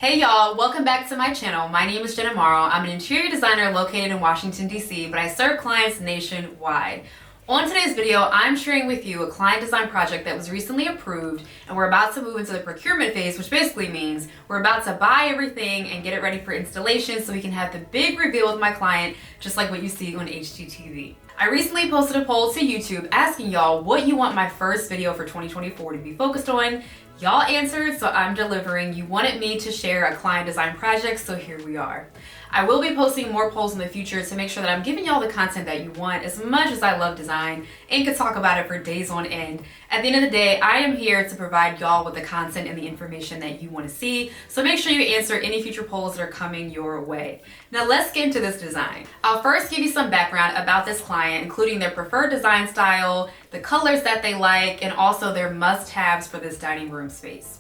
Hey y'all, welcome back to my channel. My name is Jenna Morrow. I'm an interior designer located in Washington, D.C., but I serve clients nationwide. On today's video, I'm sharing with you a client design project that was recently approved, and we're about to move into the procurement phase, which basically means we're about to buy everything and get it ready for installation so we can have the big reveal with my client, just like what you see on HGTV. I recently posted a poll to YouTube asking y'all what you want my first video for 2024 to be focused on. Y'all answered, so I'm delivering. You wanted me to share a client design project, so here we are. I will be posting more polls in the future to make sure that I'm giving y'all the content that you want. As much as I love design and could talk about it for days on end, at the end of the day, I am here to provide y'all with the content and the information that you want to see. So make sure you answer any future polls that are coming your way. Now let's get into this design. I'll first give you some background about this client, including their preferred design style, the colors that they like, and also their must-haves for this dining room space.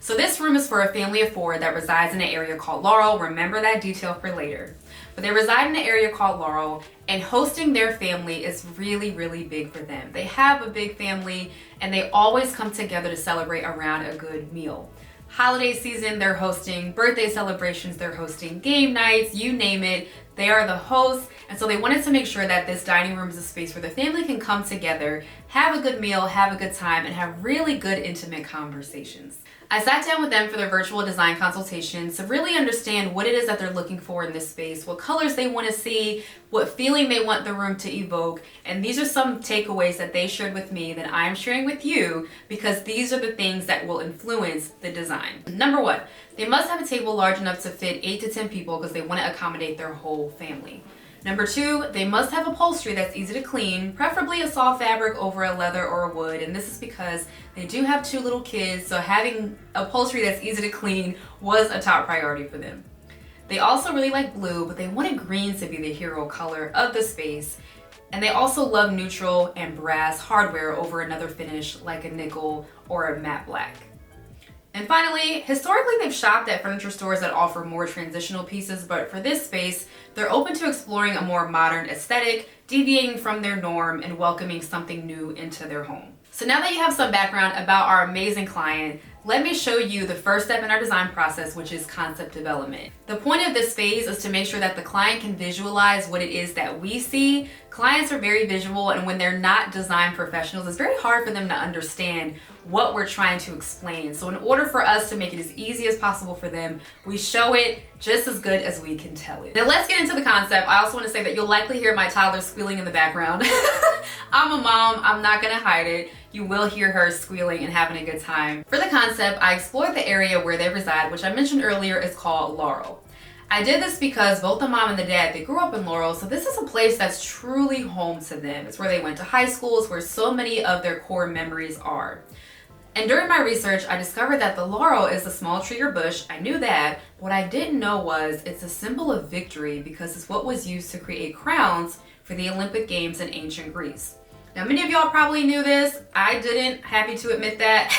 So this room is for a family of 4 that resides in an area called Morrow. Remember that detail for later. But they reside in an area called Morrow, and hosting their family is really, really big for them. They have a big family, and they always come together to celebrate around a good meal. Holiday season, they're hosting birthday celebrations, they're hosting game nights, you name it. They are the hosts, and so they wanted to make sure that this dining room is a space where the family can come together, have a good meal, have a good time, and have really good intimate conversations. I sat down with them for their virtual design consultation to really understand what it is that they're looking for in this space, what colors they want to see, what feeling they want the room to evoke, and these are some takeaways that they shared with me that I'm sharing with you because these are the things that will influence the design. Number 1, they must have a table large enough to fit 8 to 10 people because they want to accommodate their whole family. Number 2, they must have upholstery that's easy to clean, preferably a soft fabric over a leather or a wood, and this is because they do have 2 little kids, so having upholstery that's easy to clean was a top priority for them. They also really like blue, but they wanted green to be the hero color of the space, and they also love neutral and brass hardware over another finish like a nickel or a matte black. And finally, historically they've shopped at furniture stores that offer more transitional pieces, but for this space, they're open to exploring a more modern aesthetic, deviating from their norm and welcoming something new into their home. So now that you have some background about our amazing client, let me show you the first step in our design process, which is concept development. The point of this phase is to make sure that the client can visualize what it is that we see. Clients are very visual, and when they're not design professionals, it's very hard for them to understand what we're trying to explain. So in order for us to make it as easy as possible for them, we show it just as good as we can tell it. Now let's get into the concept. I also want to say that you'll likely hear my toddler squealing in the background. I'm a mom, I'm not gonna hide it. You will hear her squealing and having a good time. For the concept, I explored the area where they reside, which I mentioned earlier is called Morrow. I did this because both the mom and the dad, they grew up in Morrow, so this is a place that's truly home to them. It's where they went to high school, it's where so many of their core memories are. And during my research, I discovered that the laurel is a small tree or bush. I knew that. What I didn't know was it's a symbol of victory because it's what was used to create crowns for the Olympic Games in ancient Greece. Now, many of y'all probably knew this. I didn't, happy to admit that.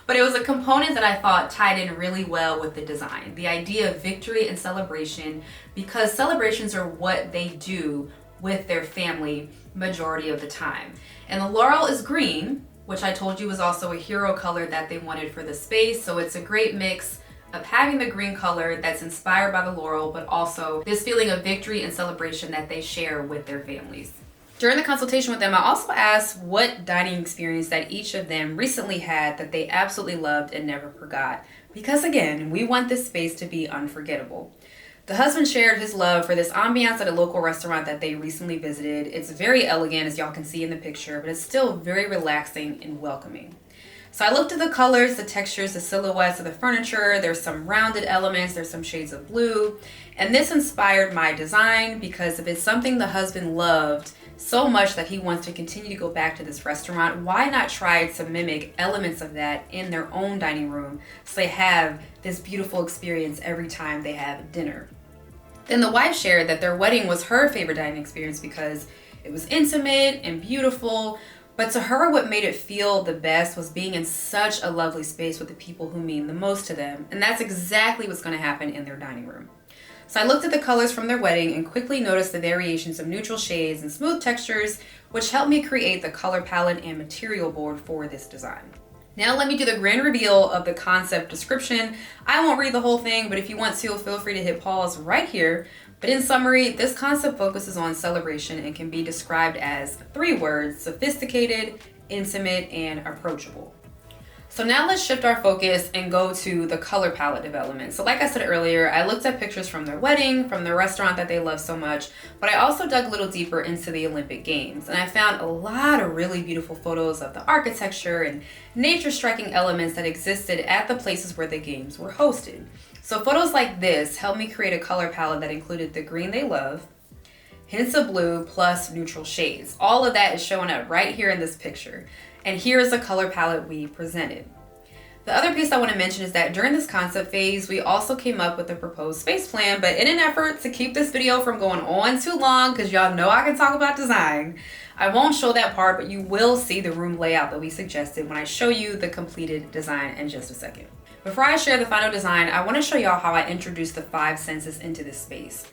But it was a component that I thought tied in really well with the design. The idea of victory and celebration, because celebrations are what they do with their family majority of the time. And the laurel is green, which I told you was also a hero color that they wanted for the space. So it's a great mix of having the green color that's inspired by the laurel, but also this feeling of victory and celebration that they share with their families. During the consultation with them, I also asked what dining experience that each of them recently had that they absolutely loved and never forgot. Because again, we want this space to be unforgettable. The husband shared his love for this ambiance at a local restaurant that they recently visited. It's very elegant, as y'all can see in the picture, but it's still very relaxing and welcoming. So I looked at the colors, the textures, the silhouettes of the furniture. There's some rounded elements, there's some shades of blue. And this inspired my design because if it's something the husband loved so much that he wants to continue to go back to this restaurant, why not try to mimic elements of that in their own dining room so they have this beautiful experience every time they have dinner. Then the wife shared that their wedding was her favorite dining experience because it was intimate and beautiful, but to her what made it feel the best was being in such a lovely space with the people who mean the most to them, and that's exactly what's going to happen in their dining room. So I looked at the colors from their wedding and quickly noticed the variations of neutral shades and smooth textures, which helped me create the color palette and material board for this design. Now let me do the grand reveal of the concept description. I won't read the whole thing, but if you want to, feel free to hit pause right here. But in summary, this concept focuses on celebration and can be described as 3 words: sophisticated, intimate, and approachable. So now let's shift our focus and go to the color palette development. So like I said earlier, I looked at pictures from their wedding, from the restaurant that they love so much, but I also dug a little deeper into the Olympic Games. And I found a lot of really beautiful photos of the architecture and nature striking elements that existed at the places where the games were hosted. So photos like this helped me create a color palette that included the green they love, hints of blue, plus neutral shades. All of that is showing up right here in this picture. And here's the color palette we presented. The other piece I want to mention is that during this concept phase, we also came up with a proposed space plan, but in an effort to keep this video from going on too long, because y'all know I can talk about design, I won't show that part, but you will see the room layout that we suggested when I show you the completed design in just a second. Before I share the final design, I want to show y'all how I introduced the 5 senses into this space.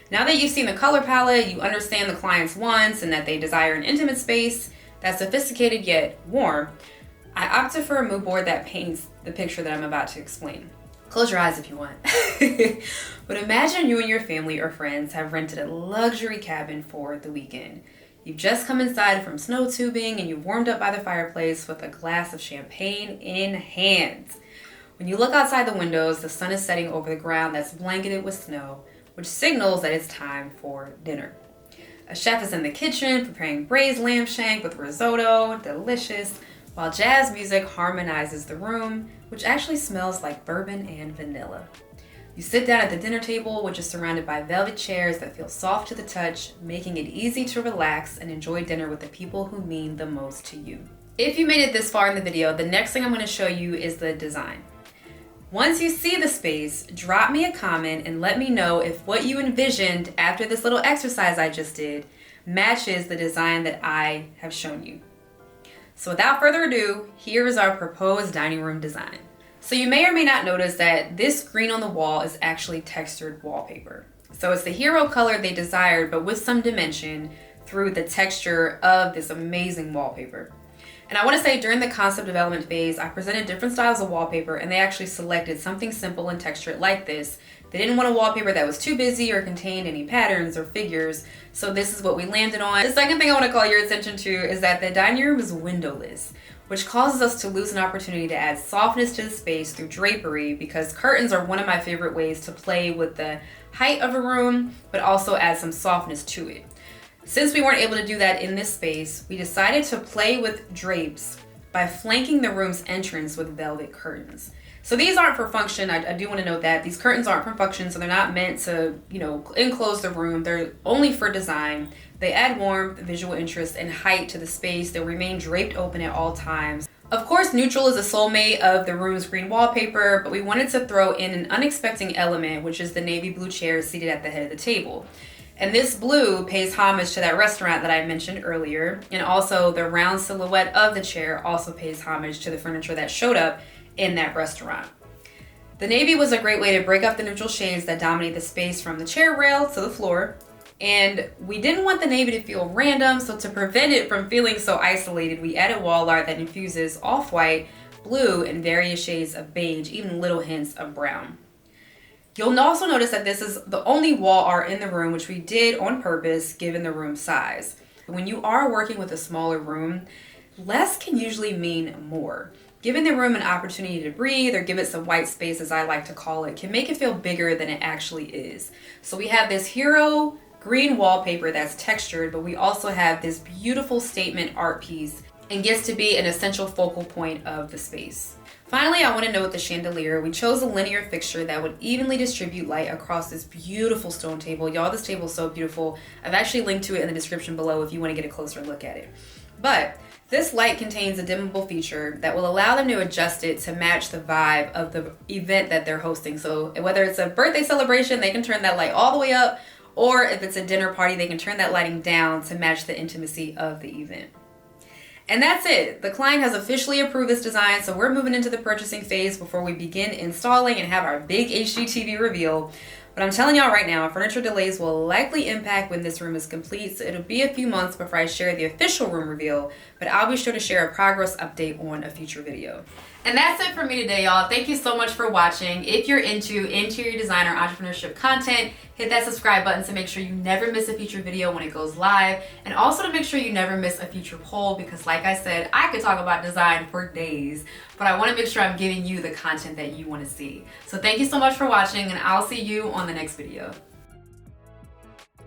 Now that you've seen the color palette, you understand the client's wants and that they desire an intimate space that's sophisticated yet warm, I opted for a mood board that paints the picture that I'm about to explain. Close your eyes if you want. But imagine you and your family or friends have rented a luxury cabin for the weekend. You've just come inside from snow tubing and you've warmed up by the fireplace with a glass of champagne in hand. When you look outside the windows, the sun is setting over the ground that's blanketed with snow, which signals that it's time for dinner. A chef is in the kitchen preparing braised lamb shank with risotto, delicious, while jazz music harmonizes the room, which actually smells like bourbon and vanilla. You sit down at the dinner table, which is surrounded by velvet chairs that feel soft to the touch, making it easy to relax and enjoy dinner with the people who mean the most to you. If you made it this far in the video, the next thing I'm going to show you is the design. Once you see the space, drop me a comment and let me know if what you envisioned after this little exercise I just did matches the design that I have shown you. So without further ado, here is our proposed dining room design. So you may or may not notice that this green on the wall is actually textured wallpaper. So it's the hero color they desired, but with some dimension through the texture of this amazing wallpaper. And I want to say during the concept development phase, I presented different styles of wallpaper and they actually selected something simple and textured like this. They didn't want a wallpaper that was too busy or contained any patterns or figures, so this is what we landed on. The second thing I want to call your attention to is that the dining room is windowless, which causes us to lose an opportunity to add softness to the space through drapery, because curtains are one of my favorite ways to play with the height of a room, but also add some softness to it. Since we weren't able to do that in this space, we decided to play with drapes by flanking the room's entrance with velvet curtains. So these aren't for function. I do want to note that these curtains aren't for function, so they're not meant to, enclose the room. They're only for design. They add warmth, visual interest, and height to the space. They'll remain draped open at all times. Of course, neutral is a soulmate of the room's green wallpaper, but we wanted to throw in an unexpected element, which is the navy blue chair seated at the head of the table. And this blue pays homage to that restaurant that I mentioned earlier, and also the round silhouette of the chair also pays homage to the furniture that showed up in that restaurant. The navy was a great way to break up the neutral shades that dominate the space from the chair rail to the floor, and we didn't want the navy to feel random, so to prevent it from feeling so isolated, we added wall art that infuses off-white, blue, and various shades of beige, even little hints of brown. You'll also notice that this is the only wall art in the room, which we did on purpose given the room size. When you are working with a smaller room, less can usually mean more. Giving the room an opportunity to breathe, or give it some white space as I like to call it, can make it feel bigger than it actually is. So we have this hero green wallpaper that's textured, but we also have this beautiful statement art piece and gets to be an essential focal point of the space. Finally, I want to note the chandelier. We chose a linear fixture that would evenly distribute light across this beautiful stone table. Y'all, this table is so beautiful. I've actually linked to it in the description below if you want to get a closer look at it. But this light contains a dimmable feature that will allow them to adjust it to match the vibe of the event that they're hosting. So whether it's a birthday celebration, they can turn that light all the way up, or if it's a dinner party, they can turn that lighting down to match the intimacy of the event. And that's it. The client has officially approved this design, so we're moving into the purchasing phase before we begin installing and have our big HGTV reveal. But I'm telling y'all right now, furniture delays will likely impact when this room is complete, so it'll be a few months before I share the official room reveal, but I'll be sure to share a progress update on a future video. And that's it for me today, y'all. Thank you so much for watching. If you're into interior designer entrepreneurship content, hit that subscribe button to make sure you never miss a future video when it goes live, and also to make sure you never miss a future poll, because like I said, I could talk about design for days, but I want to make sure I'm giving you the content that you want to see. So thank you so much for watching, and I'll see you on the next video.